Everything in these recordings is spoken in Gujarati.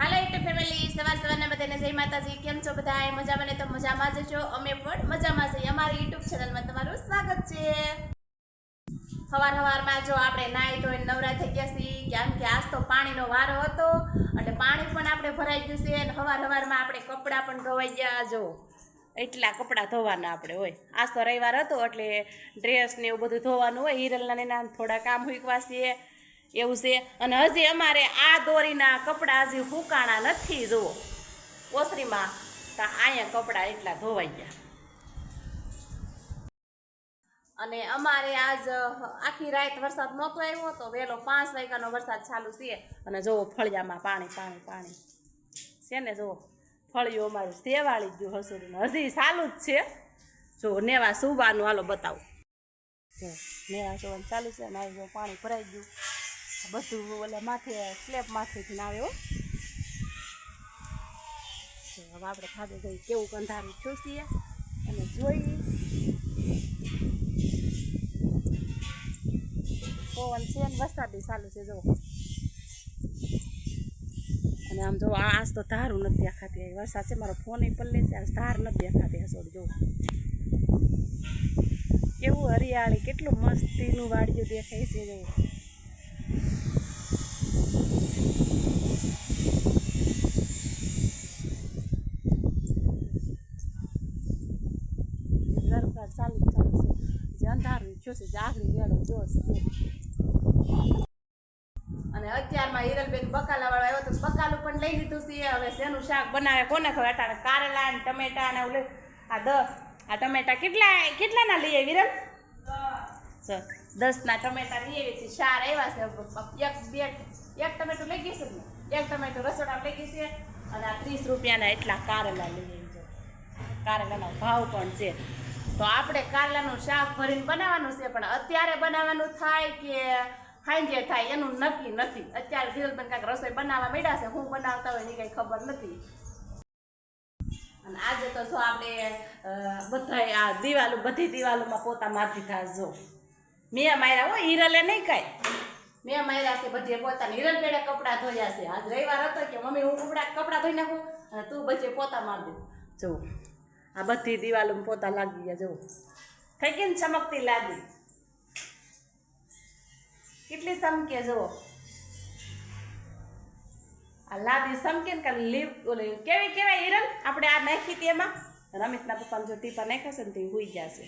હાલો યુટ્યુબ ફેમિલી, સવારના બધાને જય માતાજી. કેમ છો બધા? મજામાં ને? તો મજામાં જ છો. અમે પણ મજામાં છીએ. અમારી યુટ્યુબ ચેનલમાં તમારું સ્વાગત છે. સવારમાં જો આપણે નાઈ ધોઈને નવરા થઈ ગયા છીએ, કેમ કે આજ તો પાણીનો વારો હતો એટલે પાણી પણ આપણે ભરાઈ ગયું છે. અને સવારમાં આપણે કપડાં પણ ધોવાઈ ગયા. જો એટલા કપડાં ધોવાના આપણે હોય. આજ તો રવિવાર હતો એટલે ડ્રેસ ને એવું બધું ધોવાનું હોય. હિરલના એના થોડા કામ હુકવા છીએ એવું છે. અને હજી અમારે આ દોરીના કપડાં હજી ફૂકાણા નથી. જુઓ ઓસરીમાં તો અહીંયા કપડાં એટલા ધોવાઈ ગયા. અને અમારે આજ આખી રાત વરસાદ નહોતો આવ્યો તો વહેલો 5 વાગ્યાનો વરસાદ ચાલુ છે. અને જુઓ ફળિયામાં પાણી છે ને. જુઓ ફળિયું અમારું સેવાળી ગયું હસુરીને હજી ચાલુ જ છે. જો નેવા સુવાનું હાલો બતાવું. જો નેવા સુવાનું ચાલુ છે. મારે જો પાણી ભરાઈ ગયું બધું ઓલા માથે સ્લેબ માથેથી આવે હો. હવે આપણે ખાધે જઈ કેવું કંધારું ચોસીએ અને જોઈએ. પવન છે ને વરસાદી ચાલુ છે જો. અને આમ જો આજ તો ધારું નથી દેખાતી. વરસાદ છે મારો ફોન પલ્લે છે. આજ ધાર નથી દેખાતી. હસોડ જો કેવું હરિયાળી કેટલું મસ્તીનું વાડિયું દેખાય છે. જો ચાલુ છે. જે અંધારું જોશે જાગરી વેળો જોશ છે. અને અત્યારમાં હિરલબેન બકાલા વાળો આવ્યો તો બકાલું પણ લઈ લીધું છે. હવે શેનું શાક બનાવે કોને ખબર. અટાણે કારેલા ને ટમેટા ને ઓલે આ ટમેટા કેટલાના લઈ આવી વિરલ? 10 ના ટમેટા લઈ આવી છે. 4 આવ્યા છે. એક ટમેટું લઈ ગઈ છે ને, એક ટમેટું રસોડા લઈ ગઈ છે. અને આ 30 રૂપિયાના એટલા કારેલા લઈ આવી છે. કારેલાનો ભાવ પણ છે. તો આપણે કારેલાનું શાક ભરીને બનાવવાનું છે. પણ અત્યારે બનાવવાનું થાય કે સાંજે થાય એનું નક્કી નથી. અત્યારે ધીરલબેન કાંઈક રસોઈ બનાવવા માંડ્યા છે. હું બનાવતા હોય એની કંઈ ખબર નથી. અને આજે તો જો આપણે આ બધી દિવાલોમાં પોતા મારતી થાય. જો મેં માર્યા હોય, હિરલે નહીં કાંઈ. મેં માર્યા છે બધે પોતાને. હિરલ બેડે કપડાં ધોયા છે. આજ રવિવાર હતો કે મમ્મી હું કપડાં ધોઈ નાખું અને તું બધે પોતા માર દે. જો આ બધી દિવાલોમાં પોતા લાગી ગયા. જો થઈ ગઈ ને ચમકતી લાગી. કેટલી સમકે જુઓ. આ લાદી સમકે ને લીપ ઓલી કેવી કેવાય હિરલ આપણે આ નાખી હતી એમાં. રમિતના પપ્પાને જો ટીપા નાખ્યા છે ને તે હુઈ જશે.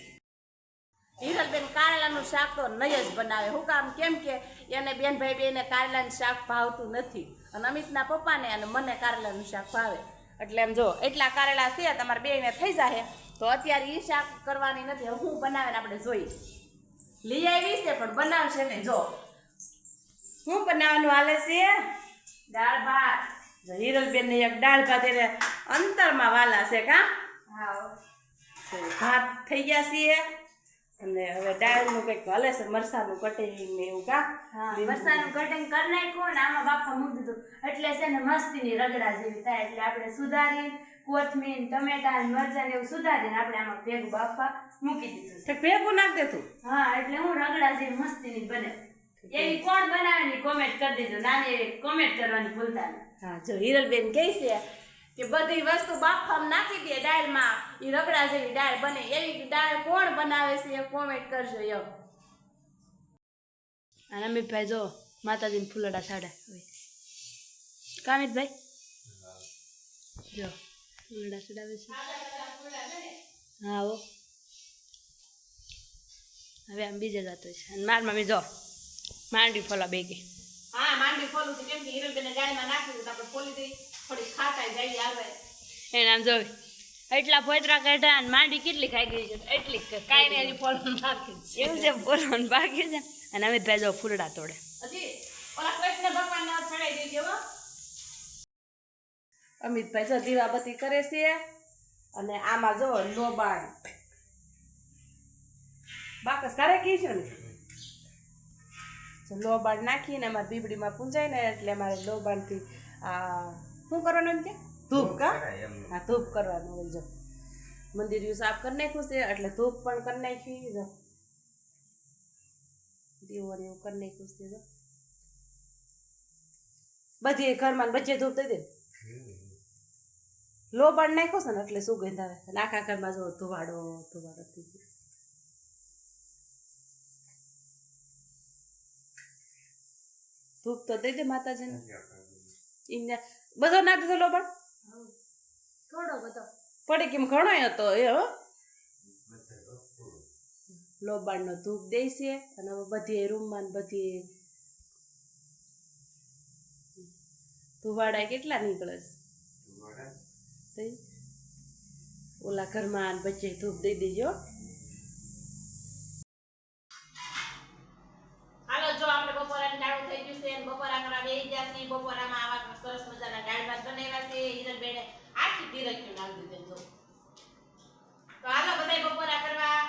હિરલબેન કારેલાનું શાક તો નહીં જ બનાવે. શું કામ? કેમ કે એને બેનભાઈ બેને કારેલાનું શાક ભાવતું નથી. અને અમિતના પપ્પાને અને મને કારેલાનું શાક ભાવે. એટલે એમ જો એટલા કારેલા છે તમારે બેને થઈ જાય તો અત્યારે એ શાક કરવાની નથી. હું બનાવે ને આપણે જોઈએ. લઈ આવી છે પણ બનાવશે ને. જો શું બનાવવાનું હાલે છે? દાળ ભાત. હિરલબેન ને એક દાળ ભાત એને અંતરમાં વાલા છે કા? ભાત થઈ ગયા છે. અને હવે દાળનું કંઈક હાલે છે. મરસાનું કટિંગ ને એવું કા? મરસાનું કટિંગ કરી નાખ્યું ને આમાં બાફા મૂકી દીધું એટલે છે ને મસ્તીની રગડા જેવી થાય. એટલે આપણે સુધારી કોથમીર ટમેટા મરચાં એવું સુધારીને આપણે આમાં ભેગું બાફા મૂકી દીધું. ભેગું નાખ દે તું. હા એટલે હું રગડા જેવી મસ્તીની બને. એવી કોણ બનાવે ની કોમેન્ટ કરી દેજો. નાની એવી કોમેન્ટ કરવાની ભૂલતા નહીં. હા જો હિરલબેન કહે છે કે બધી વસ્તુ બાફામાં નાખી દે દાળમાં, એ રગડા જેવી દાળ બને. એવી દાળ કોણ બનાવે છે એ કોમેન્ટ કરજો એમ. અને અમિતભાઈ જો માતાજીને ફૂલડા સાડા કામિતભાઈ જો ફૂલડા ચડાવે છે. હા હો હવે આમ બીજે જતો છે. અને માર મમ્મી જો માંડી ફોલા બેગી. હા માંડી ફોલું છે કેમ કે હિરલબેને ગાડીમાં નાખી દીધું આપણે ફોલી દઈ થોડી ખાટાઈ જાય આવે એને. આમ જોઈ એટલા ફોતરા કાઢ્યા અને માંડી કેટલી ખાઈ ગઈ છે. એટલી કાંઈ નહીં હજી ફોલવાનું બાકી છે. એવું છે ફોલવાનું બાકી છે. અને અમિતભાઈ જો ફૂલડા તોડે. હજી ઓલા કૃષ્ણ ભગવાનને ચડાઈ દેજે હો. અમિતભાઈ જો દીવાબત્તી કરે છે. અને આમાં જો લોબાણ બાકસ કરે કી છે ને લોબાણ નાખીને અમારે બીબડીમાં પૂંજાય ને એટલે અમારે લોબાણથી શું કરવાનું એમ કે ધૂપ કા? હા ધૂપ કરવાનું હોય. જો મંદિર સાફ કરી નાખ્યું છે એટલે ધૂપ પણ કરી નાખી. જો દીવો એવું કરી નાખ્યું છે. જો બધી ઘરમાં બચે ધૂપ દઈ દે. લોબાણ નાખ્યો છે ને એટલે સુગંધ આવે અને આખા ઘરમાં જો ધુવાડો ધુવાડો થઈ ગયો. ધૂપ તો દઈ દે માતાજીને. એને બધો નાખ દીધો લોબાણ. થોડો બધો પડે કેમ ઘણો હતો એ હો. લોબાણનો ધૂપ દેશે અને હવે બધી રૂમમાં બધી ધુવાડા કેટલા નીકળે છે. ઓલા ઘરમાં બચ્ચે ધૂપ દઈ દેજો. હાલો જો આપણે બપોરાની ટાણું થઈ ગયું છે અને બપોરા કરવા બેસી ગયા છીએ. બપોરામાં આવા સરસ મજાના દાળ ભાત બનાવ્યા છે. હિરલબેને આખી ધીરજ નાખી દીધી જો. તો હાલો બધાય બપોરા કરવા.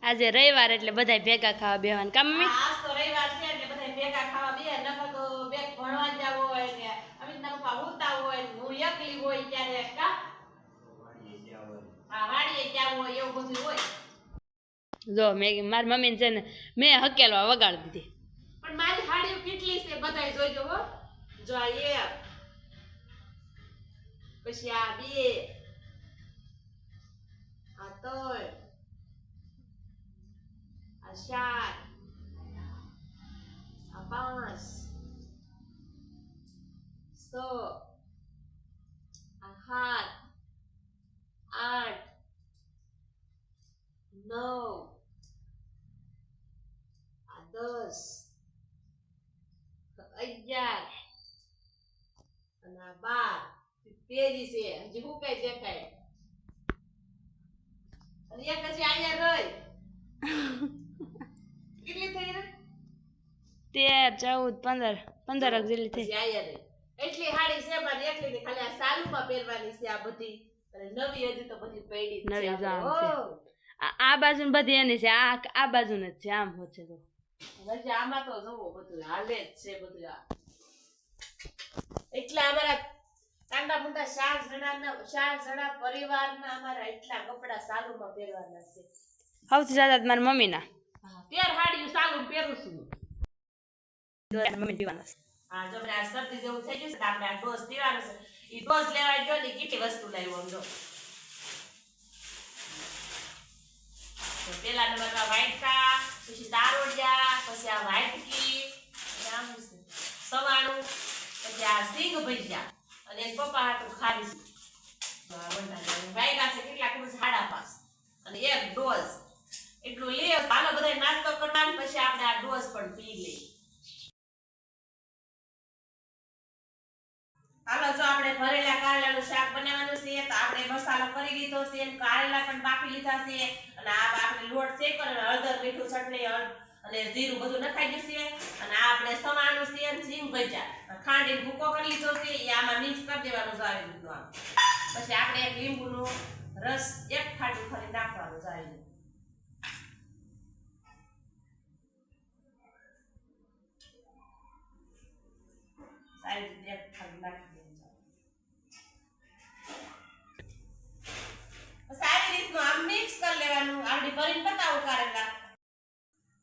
આજે રવિવાર એટલે બધા ભેગા ખાવા બેવાનું કામ મમ્મી. આજ તો રવિવાર છે એટલે બધા ભેગા ખાવા બે. નકર તો બે ભણવા જાવ હોય ને અમિતના પપ્પા ઉતા હોય ને હું એકલી હોય ત્યારે કા હા વાડીએ જાવ હોય એવું બધું હોય. જો મેં મારી મમ્મીને છે ને મેં હકેલવા વગાડી દીધી. પણ મારી હાડીઓ કેટલી છે બધાય જોઈજો હો. જો આ એક પછી આ બે આ ત્રણ આ ચાર આ પાંચ 6 આ 7 8 9 આ 10 11 અને આ 12 પેરી છે હજી હું કઈ દેખાય અને એક પછી અહીંયા રહી કેટલી થઈ રે 13 14 15 જેટલી થઈ. પછી અહીંયા રહી એટલી હાડી છે મારી એકલી ને ખાલી આ સાલુમાં પહેરવાની છે આ બધી અને નવી હજી તો બધી પડી જ છે નવી આપણે. જામ છે. ઓહ! આ બાજુ બધી એની છે આ બાજુ જ છે આમ હોશે તો હજી આમાં તો જોવો બધું હાલે જ છે બધું આ. એટલે અમારા કાંડા મુંડા 4 જણા પરિવારના અમારા એટલા કપડા સાલુમાં પહેરવાના છે. સૌથી જ્યાદા મારી મમ્મીના 13 હાડીઓ સાલુમાં પહેરું છું. મમ્મી પીવાના છે. હા જો આ શરદી જેવું થઈ ગયું છે તો આપણે આ ડોઝ પીવાનો છે. ઈ ડોઝ લેવા ગયો ને કેટલી વસ્તુ લાવ્યો આમ જો. તો પેલા નંબરમાં વાટકા, પછી દારોડિયા, પછી આ વાટકી, પછી આમ છે સવાણું, પછી આ સિંગ ભજીયા અને એન પપ્પા હાટું ખારી છે. તો આ વંટાણા વાયગા છે કેટલા ખબર છે 5:30 અને એક ડોઝ એટલું લે. હાલો બધા નાસ્તો કરવાનો પછી આપણે આ ડોઝ પણ પી લઈએ. હાલો જો આપણે ભરેલા કારેલાનું શાક બનાવવાનું છે તો આપણે મસાલો કરી લીધો છે અને કારેલા પણ બાફી લીધા છે અને આ આપણે લોટ શેકર અને હળદર મીઠું ચટણી અને જીરું બધું નખાઈ ગયું છે અને આ આપણે સવાણું છે અને સિંગ ભજીયા ખાંડીને ભૂકો કરી લીધો છે એ આમાં મિક્સ કરી દેવાનું છે આવી રીતનું આમ. પછી આપણે એક લીંબુનો રસ એક ખાંડી ફરી નાખવાનું છે આવી રીતે. સારી રીતે એક ખાંડી નાખી સારી રીતનું આમ મિક્સ કરી લેવાનું. આપણી ભરીને બતાવું કારેલા.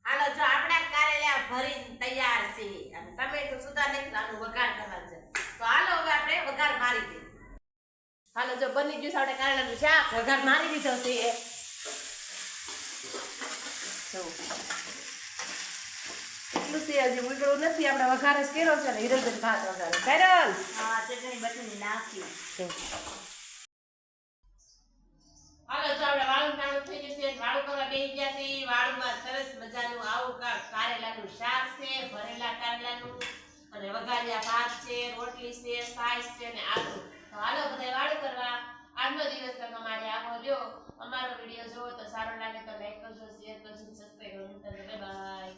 હાલો જો આપણા કારેલા ભરીને તૈયાર છે અને ટમેટું સુધા નાખવાનું વઘાર કરવાનું છે. તો હાલો હવે આપણે વઘાર મારી દઈએ. હાલો જો બની ગયું છે આપણે કારેલાનું શાક વઘાર મારી દીધો છે. એટલું છે હજી ઉગડું નથી આપણે વઘાર જ કર્યો છે ને હિરલબેન ભાત વઘારે. કારેલ હા ચટણી બટણી નાખી. હાલો જો આપણે વાળું ટાણું થઈ ગયું છે. વાળું કરવા બેસી ગયા છે. વાળુમાં સરસ મજાનું આવું કારેલાનું શાક છે, ભરેલા કારેલાનું અને વઘારિયા ભાત છે, રોટલી છે, છાશ છે અને આલુ. તો હાલો બધા વાળું કરવા. આજનો દિવસ તમારે આવો રહ્યો. અમારો વિડીયો જોવો તો સારો લાગે